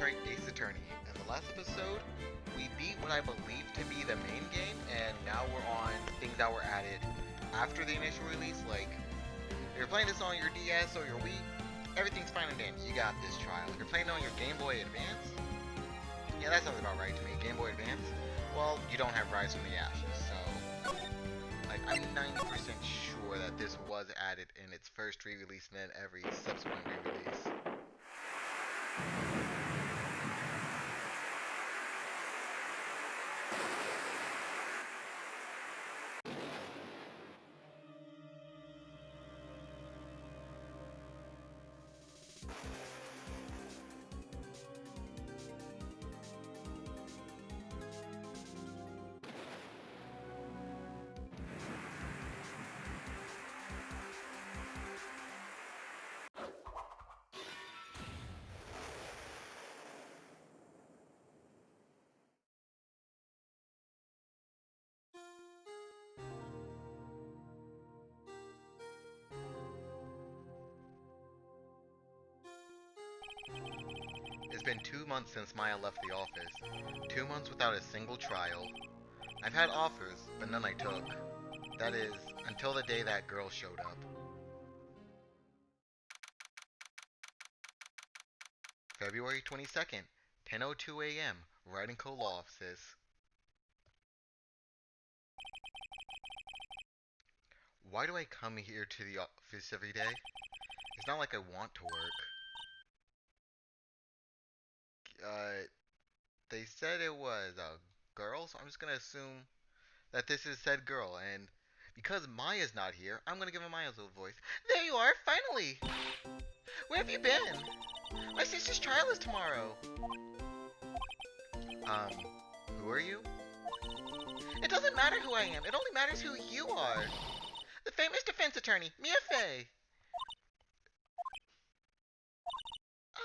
Wright, Ace Attorney. In the last episode, we beat what I believe to be the main game, and now we're on things that were added after the initial release. Like, if you're playing this on your DS or your Wii, everything's fine and dandy. You got this trial. If you're playing on your Game Boy Advance, yeah, that sounds about right to me. Game Boy Advance, well, you don't have Rise from the Ashes, so like I'm 90% sure that this was added in its first re-release and then every subsequent re-release. It's been 2 months since Maya left the office. 2 months without a single trial. I've had offers, but none I took. That is, until the day that girl showed up. February 22nd, 10:02 a.m., Wright & Co. Law Offices. Why do I come here to the office every day? It's not like I want to work. They said it was a girl, so I'm just gonna assume that this is said girl, and because Maya's not here, I'm gonna give her Maya's little voice. There you are, finally! Where have you been? My sister's trial is tomorrow. Who are you? It doesn't matter who I am, it only matters who you are. The famous defense attorney, Mia Fey.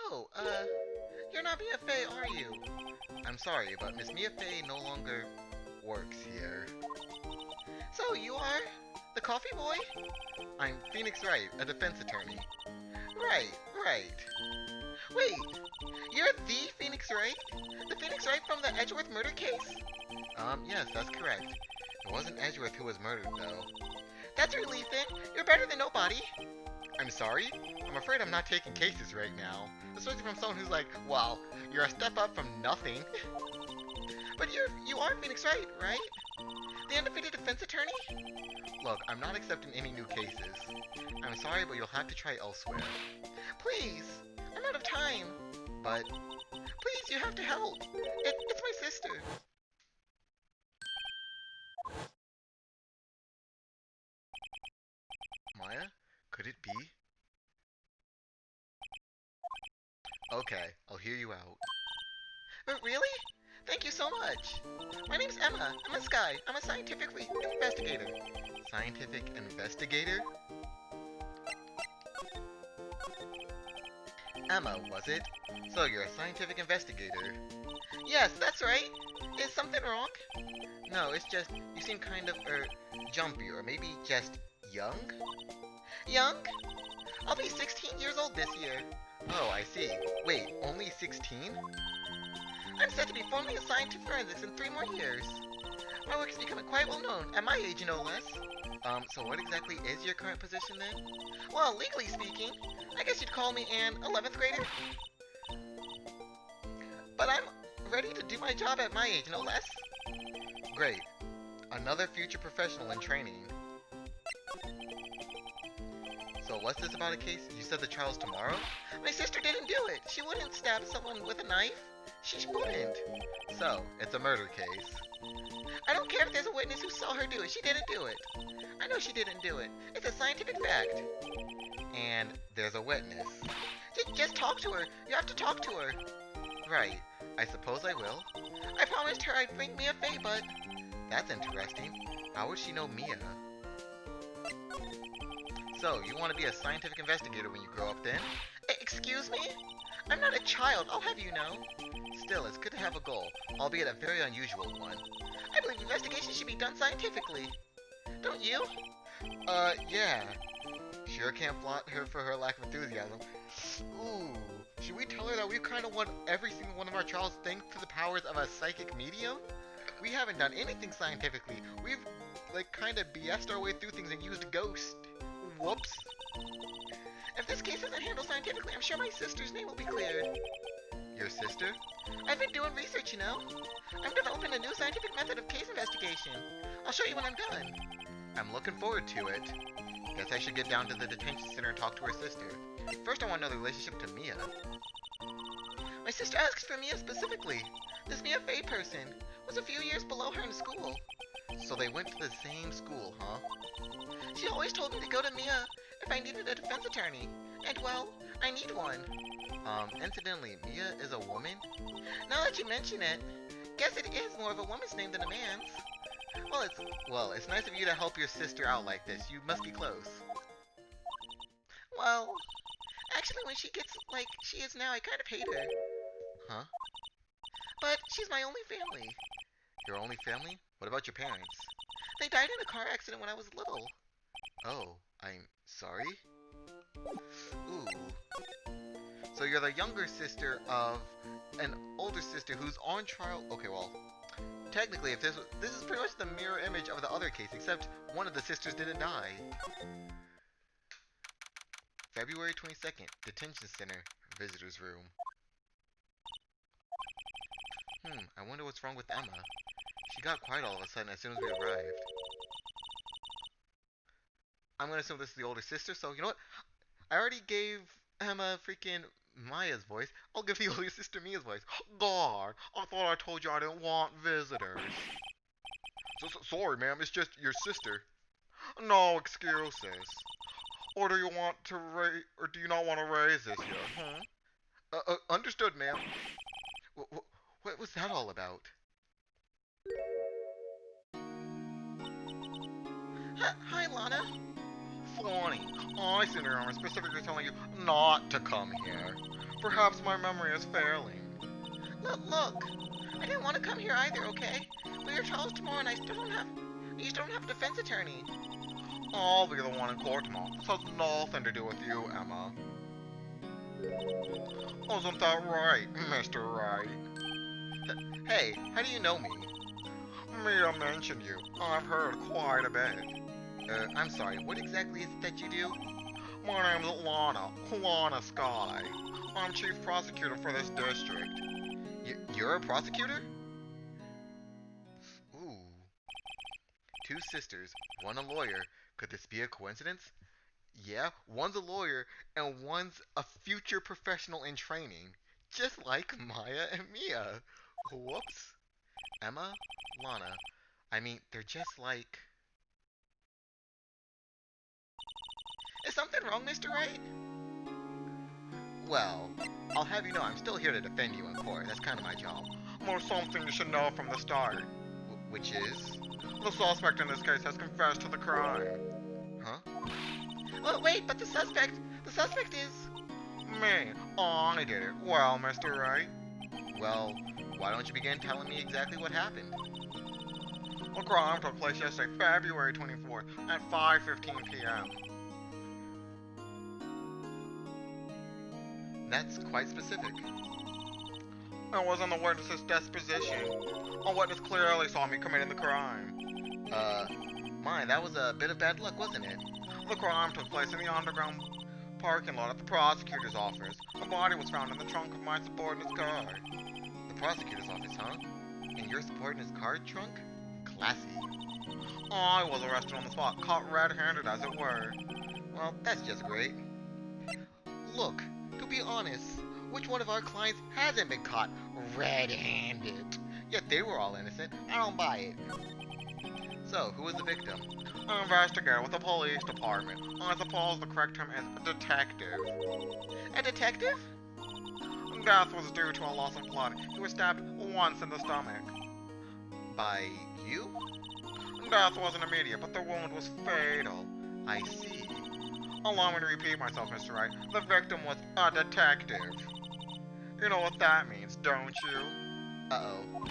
Oh, you're not Mia Fey, are you? I'm sorry, but Miss Mia Fey no longer works here. So, you are the coffee boy? I'm Phoenix Wright, a defense attorney. Right. Wait, you're the Phoenix Wright? The Phoenix Wright from the Edgeworth murder case? Yes, that's correct. It wasn't Edgeworth who was murdered, though. That's a relief then. You're better than nobody. I'm sorry? I'm afraid I'm not taking cases right now. Especially from someone who's like, wow, you're a step up from nothing. But you are Phoenix Wright, right? The undefeated defense attorney? Look, I'm not accepting any new cases. I'm sorry, but you'll have to try elsewhere. Please, I'm out of time. But, please, you have to help. It's my sister. Maya? Could it be? Okay, I'll hear you out. Really? Thank you so much. My name's Emma Sky. I'm a scientific investigator. Scientific investigator? Emma, was it? So you're a scientific investigator. Yes, that's right. Is something wrong? No, it's just, you seem kind of, jumpy, or maybe just young? Young? I'll be 16 years old this year. Oh, I see. Wait, only 16? I'm set to be formally assigned to forensics in 3 more years. My work is becoming quite well known, at my age no less. So what exactly is your current position then? Well, legally speaking, I guess you'd call me an 11th grader. But I'm ready to do my job at my age no less. Great. Another future professional in training. So what's this about a case? You said the trial's tomorrow? My sister didn't do it. She wouldn't stab someone with a knife. She wouldn't. So, it's a murder case. I don't care if there's a witness who saw her do it. She didn't do it. I know she didn't do it. It's a scientific fact. And there's a witness. Just talk to her. You have to talk to her. Right. I suppose I will. I promised her I'd bring Mia Fey, but... That's interesting. How would she know Mia? So, you want to be a scientific investigator when you grow up then? Excuse me? I'm not a child, I'll have you know. Still, it's good to have a goal, albeit a very unusual one. I believe investigation should be done scientifically. Don't you? Yeah. Sure can't flaunt her for her lack of enthusiasm. Ooh, should we tell her that we kind of want every single a psychic medium? We haven't done anything scientifically. We've, like, kind of BS'd our way through things and used ghost. Whoops. If this case isn't handled scientifically, I'm sure my sister's name will be cleared. Your sister? I've been doing research, you know. I'm developing a new scientific method of case investigation. I'll show you when I'm done. I'm looking forward to it. Guess I should get down to the detention center and talk to her sister. First, I want to know the relationship to Mia. My sister asks for Mia specifically. This Mia Fey person was a few years below her in school. So they went to the same school, huh? She always told me to go to Mia if I needed a defense attorney. And well, I need one. Incidentally, Mia is a woman? Now that you mention it, guess it is more of a woman's name than a man's. Well, it's nice of you to help your sister out like this. You must be close. Well, actually when she gets like she is now, I kind of hate her. Huh? But she's my only family. Your only family? What about your parents? They died in a car accident when I was little. Oh, I'm sorry? Ooh. So you're the younger sister of an older sister who's on trial. Okay, well, technically, if this is pretty much the mirror image of the other case, except one of the sisters didn't die. February 22nd, detention center, visitor's room. I wonder what's wrong with Emma. She got quiet all of a sudden as soon as we arrived. I'm gonna assume this is the older sister, so you know what? I already gave Emma freaking Maya's voice. I'll give the older sister Mia's voice. God, I thought I told you I didn't want visitors. Sorry, ma'am, it's just your sister. No excuses. Or do you not want to raise this here, huh? Understood, ma'am. What was that all about? Hi, Lana. Funny. I seem to remember specifically telling you not to come here. Perhaps my memory is failing. Look. I didn't want to come here either, okay? But your trial's tomorrow and I still don't have a defense attorney. I'll be the one in court tomorrow. This has nothing to do with you, Emma. Wasn't that right, Mr. Wright? Hey, how do you know me? Mia mentioned you. I've heard quite a bit. I'm sorry, what exactly is it that you do? My name's Lana Sky. I'm chief prosecutor for this district. You're a prosecutor? Ooh. Two sisters, one a lawyer. Could this be a coincidence? Yeah, one's a lawyer, and one's a future professional in training. Just like Maya and Mia. Whoops. Emma, Lana. I mean, they're just like... Is something wrong, Mr. Wright? Well, I'll have you know I'm still here to defend you in court. That's kind of my job. There's something you should know from the start. Which is? The suspect in this case has confessed to the crime. Huh? Well, wait, but the suspect is... Me. I did it. Well, Mr. Wright. Well, why don't you begin telling me exactly what happened? The crime took place yesterday, February 24th, at 5:15 p.m. That's quite specific. I was on the witness's disposition. A witness clearly saw me committing the crime. That was a bit of bad luck, wasn't it? The crime took place in the underground parking lot at the Prosecutors Office. The body was found in the trunk of my subordinate's car. The Prosecutors Office, huh? In your subordinate's car trunk? Classy. I was arrested on the spot, caught red-handed as it were. Well, that's just great. Look, to be honest, which one of our clients hasn't been caught red-handed? Yet they were all innocent. I don't buy it. So, who was the victim? An investigator with the police department. I suppose the correct term is a detective. A detective? Death was due to a loss of blood. He was stabbed once in the stomach. By you? Death wasn't immediate, but the wound was fatal. I see. Allow me to repeat myself, Mr. Wright. The victim was a detective. You know what that means, don't you? Uh-oh.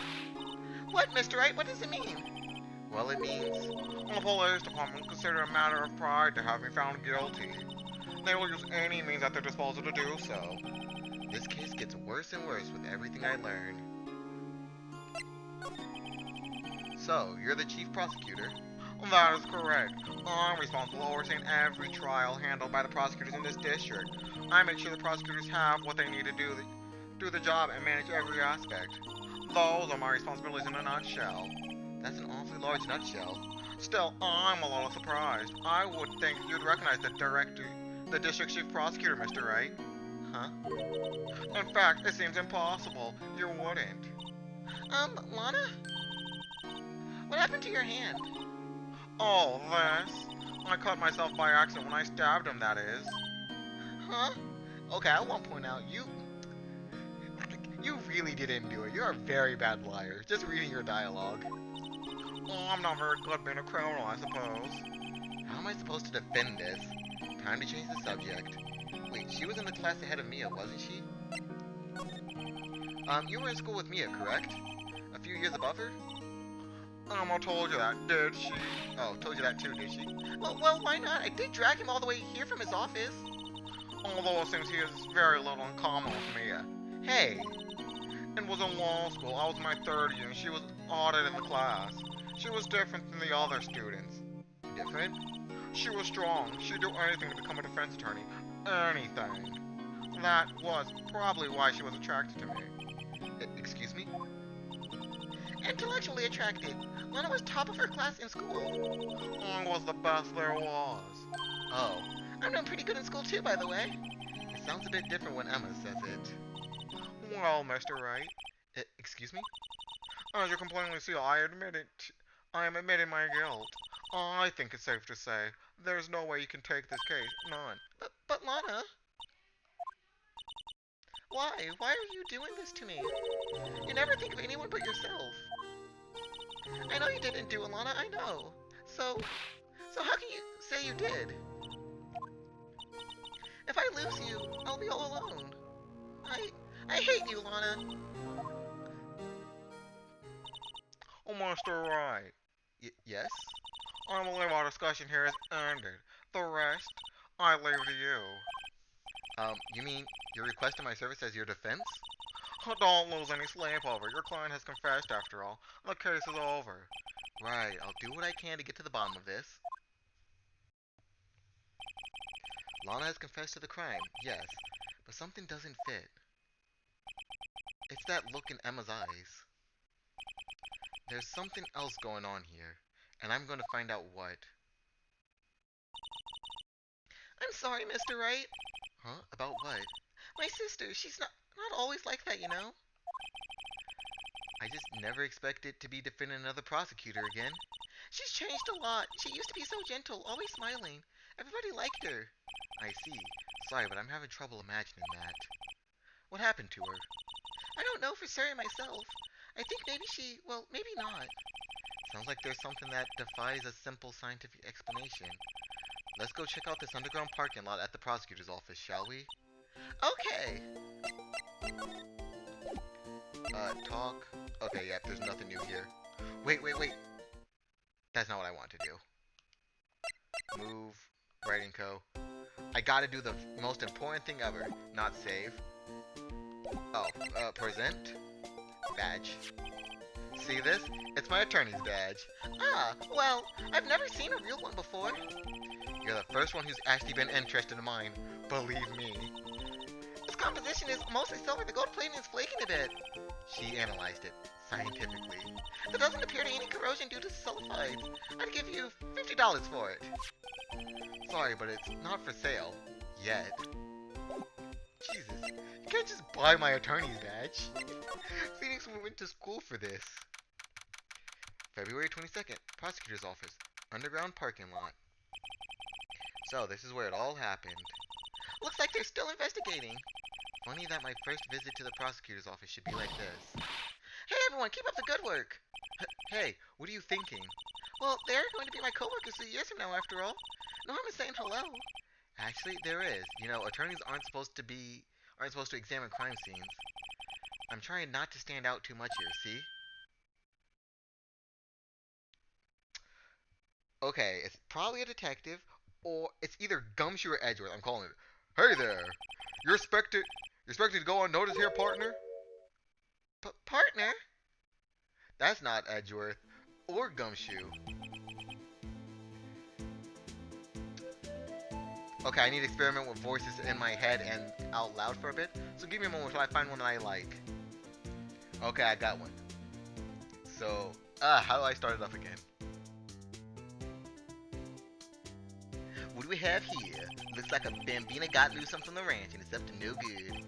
What, Mr. Wright? What does it mean? Well, it means... The police department consider it a matter of pride to have me found guilty. They will use any means at their disposal to do so. This case gets worse and worse with everything I learn. So, you're the chief prosecutor? That is correct. I'm responsible for overseeing every trial handled by the prosecutors in this district. I make sure the prosecutors have what they need to do the job and manage every aspect. Those are my responsibilities in a nutshell. That's an awfully large nutshell. Still, I'm a little surprised. I would think you'd recognize the district chief prosecutor, Mr. Wright. Huh? In fact, it seems impossible. You wouldn't. Lana? What happened to your hand? Oh, this? I cut myself by accident when I stabbed him, that is. Huh? Okay, I won't point out, you really didn't do it. You're a very bad liar. Just reading your dialogue. Oh, I'm not very good being a criminal, I suppose. How am I supposed to defend this? Time to change the subject. Wait, she was in the class ahead of Mia, wasn't she? You were in school with Mia, correct? A few years above her? I told you that, did she? Oh, told you that too, did she? Well, why not? I did drag him all the way here from his office. Although it seems he has very little in common with Mia. Hey! It was in law school. I was in my third year, and she was odded in the class. She was different than the other students. Different? She was strong. She'd do anything to become a defense attorney. Anything. That was probably why she was attracted to me. Excuse me? Intellectually attracted. Lana was top of her class in school. I was the best there was. Oh. I'm doing pretty good in school too, by the way. It sounds a bit different when Emma says it. Well, Mr. Wright. Excuse me? As you can plainly see, I am admitting my guilt. I think it's safe to say there's no way you can take this case. None. But Lana. Why? Why are you doing this to me? You never think of anyone but yourself. I know you didn't do it, Lana, I know. So how can you say you did? If I lose you, I'll be all alone. I hate you, Lana. Oh, Mr. Wright. Yes? I believe our discussion here is ended. The rest, I leave to you. You mean you're requesting my service as your defense? Don't lose any sleep over it. Your client has confessed after all. The case is over. Right, I'll do what I can to get to the bottom of this. Lana has confessed to the crime, yes, but something doesn't fit. It's that look in Emma's eyes. There's something else going on here, and I'm going to find out what. I'm sorry, Mr. Wright. Huh? About what? My sister, she's not always like that, you know? I just never expected to be defending another prosecutor again. She's changed a lot. She used to be so gentle, always smiling. Everybody liked her. I see. Sorry, but I'm having trouble imagining that. What happened to her? I don't know for certain myself. I think maybe well, maybe not. Sounds like there's something that defies a simple scientific explanation. Let's go check out this underground parking lot at the prosecutor's office, shall we? Okay. Talk. Okay, yeah, there's nothing new here. Wait. That's not what I want to do. Move. Writing co. I gotta do the most important thing ever. Not save. Oh, present. Badge. See this? It's my attorney's badge. Ah, well, I've never seen a real one before. You're the first one who's actually been interested in mine. Believe me. Its composition is mostly silver. The gold plating is flaking a bit. She analyzed it scientifically. There doesn't appear to be any corrosion due to sulfides. I'd give you $50 for it. Sorry, but it's not for sale. Yet. Jesus, you can't just buy my attorney's badge. Phoenix went to school for this. February 22nd, Prosecutor's Office, underground parking lot. So, this is where it all happened. Looks like they're still investigating. Funny that my first visit to the prosecutor's office should be like this. Hey everyone, keep up the good work! Hey, what are you thinking? Well, they're going to be my coworkers 2 years from now, after all. No harm in saying hello. Actually, there is. You know, attorneys aren't supposed to examine crime scenes. I'm trying not to stand out too much here, see? Okay, it's probably a detective, or it's either Gumshoe or Edgeworth. I'm calling it. Hey there! You're expected to go unnoticed here, partner? Partner? That's not Edgeworth or Gumshoe. Okay, I need to experiment with voices in my head and out loud for a bit. So give me a moment until I find one that I like. Okay, I got one. So, how do I start it up again? What do we have here? Looks like a bambina got loose from the ranch and it's up to no good.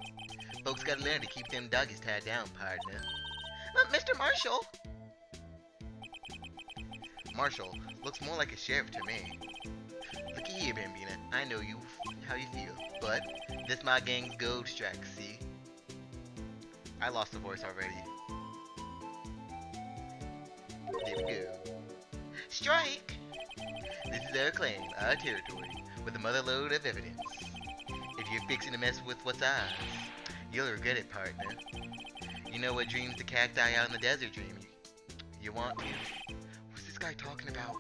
Folks gotta learn to keep them doggies tied down, partner. Mr. Marshall! Marshall looks more like a sheriff to me. Looky here, Bambina. I know you how you feel, but this my gang's gold strike, see? I lost the voice already. There we go. Strike! This is our claim, our territory, with a mother load of evidence. If you're fixing to mess with what's ours, you'll regret it, partner. You know what dreams the cacti out in the desert dream? You want to. What's this guy talking about?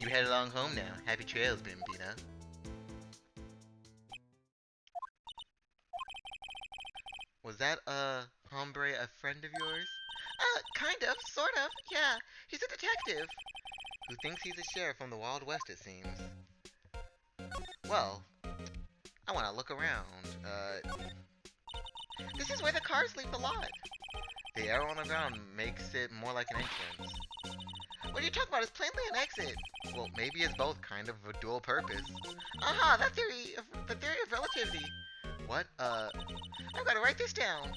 You head along home now. Happy trails, Bambina. Was that, hombre a friend of yours? Kind of, sort of, yeah. He's a detective. Who thinks he's a sheriff from the Wild West, it seems. Well, I want to look around. This is where the cars leave the lot. The arrow on the ground makes it more like an entrance. What are you talking about? It's plainly an exit. Well, maybe it's both kind of a dual purpose. Aha, the theory of relativity. What? I've got to write this down.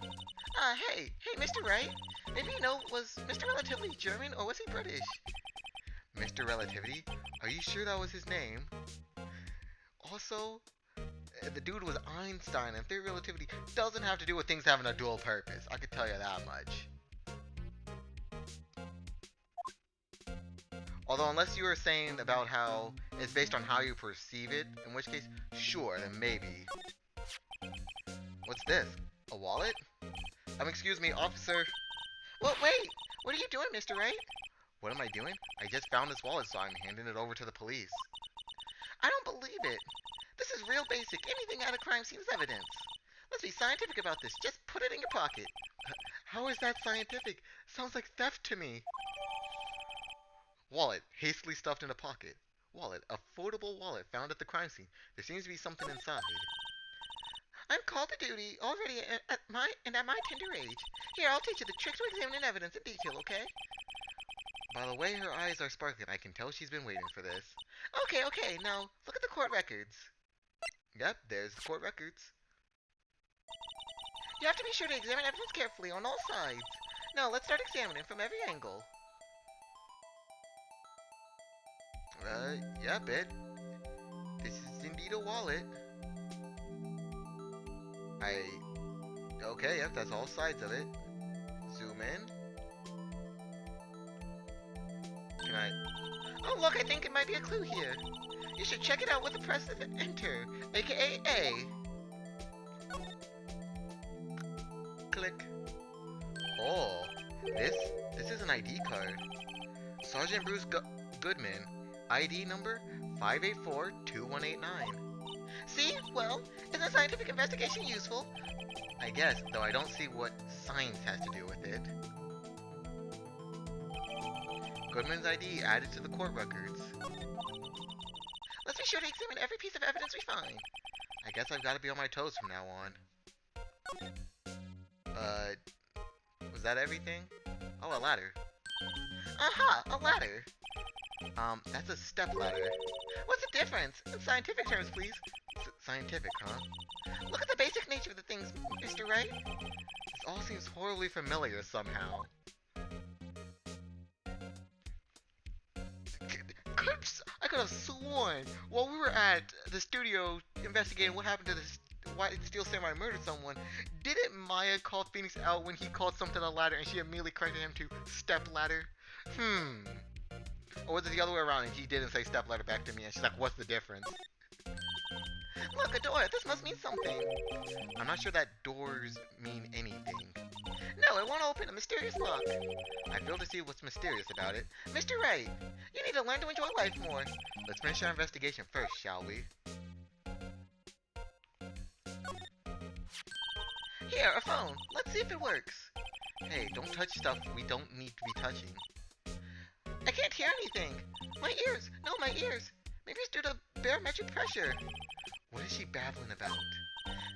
Hey, Mr. Wright. Maybe you know, was Mr. Relativity German or was he British? Mr. Relativity? Are you sure that was his name? Also, the dude was Einstein, and theory of relativity doesn't have to do with things having a dual purpose. I can tell you that much. Although, unless you were saying about how it's based on how you perceive it, in which case, sure, then maybe. What's this? A wallet? Excuse me, officer. Well, wait! What are you doing, Mr. Wright? What am I doing? I just found this wallet, so I'm handing it over to the police. I don't believe it. This is real basic. Anything at a crime scene is evidence. Let's be scientific about this. Just put it in your pocket. How is that scientific? Sounds like theft to me. Wallet, hastily stuffed in a pocket. Wallet, a foldable wallet found at the crime scene. There seems to be something inside. I'm called to duty already at my tender age. Here, I'll teach you the tricks of examining evidence in detail, okay? By the way her eyes are sparkling, I can tell she's been waiting for this. Okay, now look at the court records. Yep, there's the court records. You have to be sure to examine evidence carefully on all sides. Now, let's start examining from every angle. Yep, this is indeed a wallet. Okay, yep, that's all sides of it. Zoom in. Can I... Oh, look, I think it might be a clue here. You should check it out with the press of enter, aka A. Click. Oh, this is an ID card. Sergeant Bruce Goodman, ID number 584-2189. See? Well, isn't scientific investigation useful? I guess, though I don't see what science has to do with it. Goodman's ID added to the court records. Let's be sure to examine every piece of evidence we find. I guess I've got to be on my toes from now on. Was that everything? Oh, a ladder. Aha, a ladder. That's a step ladder. What's the difference? In scientific terms, please. Scientific, huh? Look at the basic nature of the things, Mr. Wright. This all seems horribly familiar somehow. I could have sworn while we were at the studio investigating what happened to this, why Steel Samurai murdered someone, didn't Maya call Phoenix out when he called something a ladder and she immediately corrected him to step ladder? Or was it the other way around and he didn't say step ladder back to me and she's like, what's the difference? Look, a door. This must mean something. I'm not sure that doors mean anything. No, it won't open. A mysterious lock. I fail to see what's mysterious about it. Mr. Wright, you need to learn to enjoy life more. Let's finish our investigation first, shall we? Here, a phone. Let's see if it works. Hey, don't touch stuff we don't need to be touching. I can't hear anything. My ears. No, my ears. Maybe it's due to barometric pressure. What is she babbling about?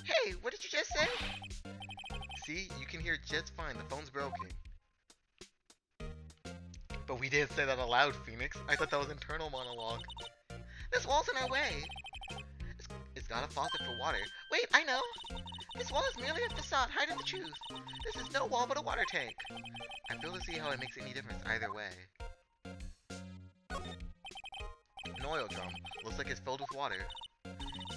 Hey, what did you just say? See, you can hear just fine. The phone's broken. But we didn't say that aloud, Phoenix. I thought that was internal monologue. This wall's in our way. It's got a faucet for water. Wait, I know. This wall is merely a facade hiding the truth. This is no wall but a water tank. I fail to see how it makes any difference either way. An oil drum. Looks like it's filled with water.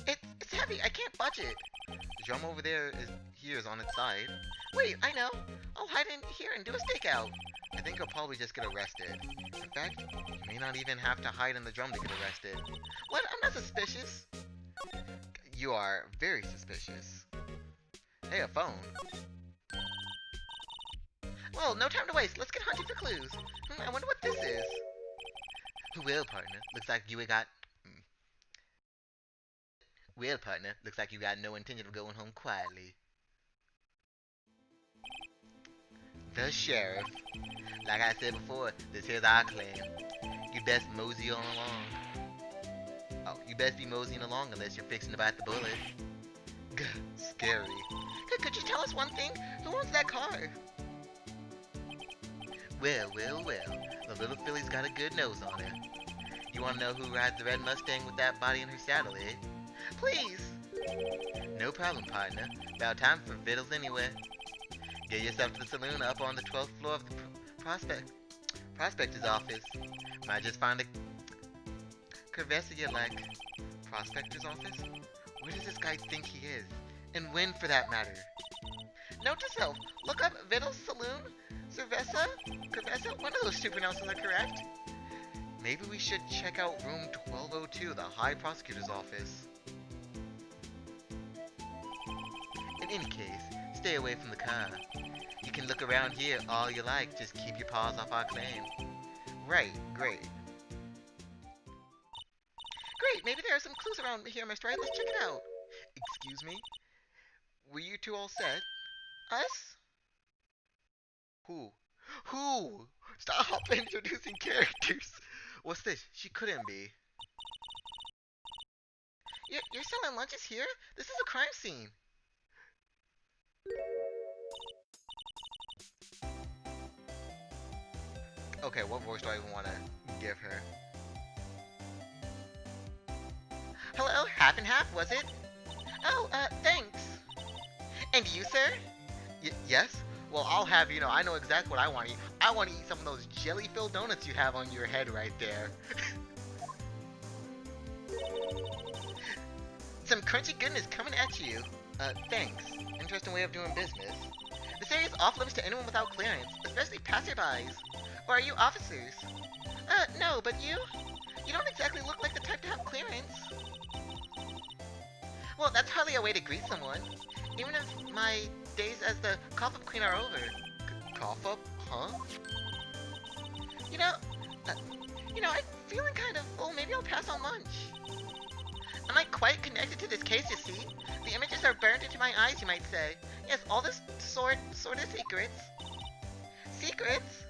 It's heavy. I can't budge it. The drum over there is on its side. Wait, I know. I'll hide in here and do a stakeout. I think you'll probably just get arrested. In fact, you may not even have to hide in the drum to get arrested. What? I'm not suspicious. You are very suspicious. Hey, a phone. Well, no time to waste. Let's get hunting for clues. I wonder what this is. Well, partner, looks like you got... Well, partner, looks like you got no intention of going home quietly. The sheriff. Like I said before, this here's our claim. You best mosey on along. Oh, you best be moseying along unless you're fixing to bite the bullet. Gah, scary. Could you tell us one thing? Who owns that car? Well. The little filly's got a good nose on her. You wanna know who rides the red Mustang with that body in her saddle, eh? Please! No problem, partner. About time for vittles anyway. Get yourself to the saloon up on the 12th floor of the Prospector's Office. Might just find a crevice you like. Prospector's Office? Where does this guy think he is? And when, for that matter? Note to self, look up Vittles Saloon, Cerveza, Cerveza, one of those two pronouncements are correct. Maybe we should check out room 1202, the High Prosecutor's Office. In any case, stay away from the car. You can look around here all you like, just keep your paws off our claim. Right, great. Great, maybe there are some clues around here, Mr. Wright. Let's check it out. Excuse me? Were you two all set? Us? Who? Who? Stop introducing characters. What's this? She couldn't be. You're selling lunches here? This is a crime scene. Okay, what voice do I even want to give her? Hello, half and half, was it? Oh, thanks. And you, sir? Yes? Well, I'll have, I know exactly what I want to eat. I want to eat some of those jelly-filled donuts you have on your head right there. Some crunchy goodness coming at you. Thanks. Interesting way of doing business. This area is off limits to anyone without clearance, especially passerbys. Or are you officers? No, but you? You don't exactly look like the type to have clearance. Well, that's hardly a way to greet someone. Even if my days as the cough-up queen are over. Cough-up? Huh? I'm feeling kind of full. Maybe I'll pass on lunch. I'm not quite connected to this case, you see. The images are burned into my eyes, you might say. Yes, all this sort of secrets. Secrets?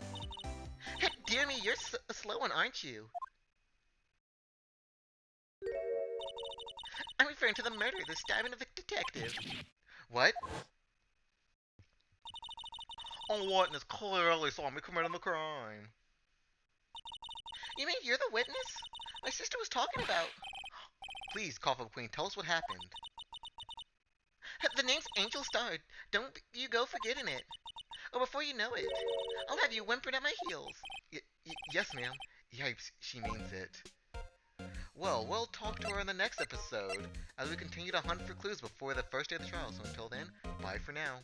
Dear me, you're a slow one, aren't you? I'm referring to the murder, the stabbing of the detective. What? Oh, witness clearly saw me committing the crime. You mean you're the witness? My sister was talking about... Please, Cough-Up Queen, tell us what happened. The name's Angel Starred. Don't you go forgetting it. Or before you know it, I'll have you whimpering at my heels. Yes, ma'am. Yipes, she means it. Well, we'll talk to her in the next episode, as we continue to hunt for clues before the first day of the trial. So until then, bye for now.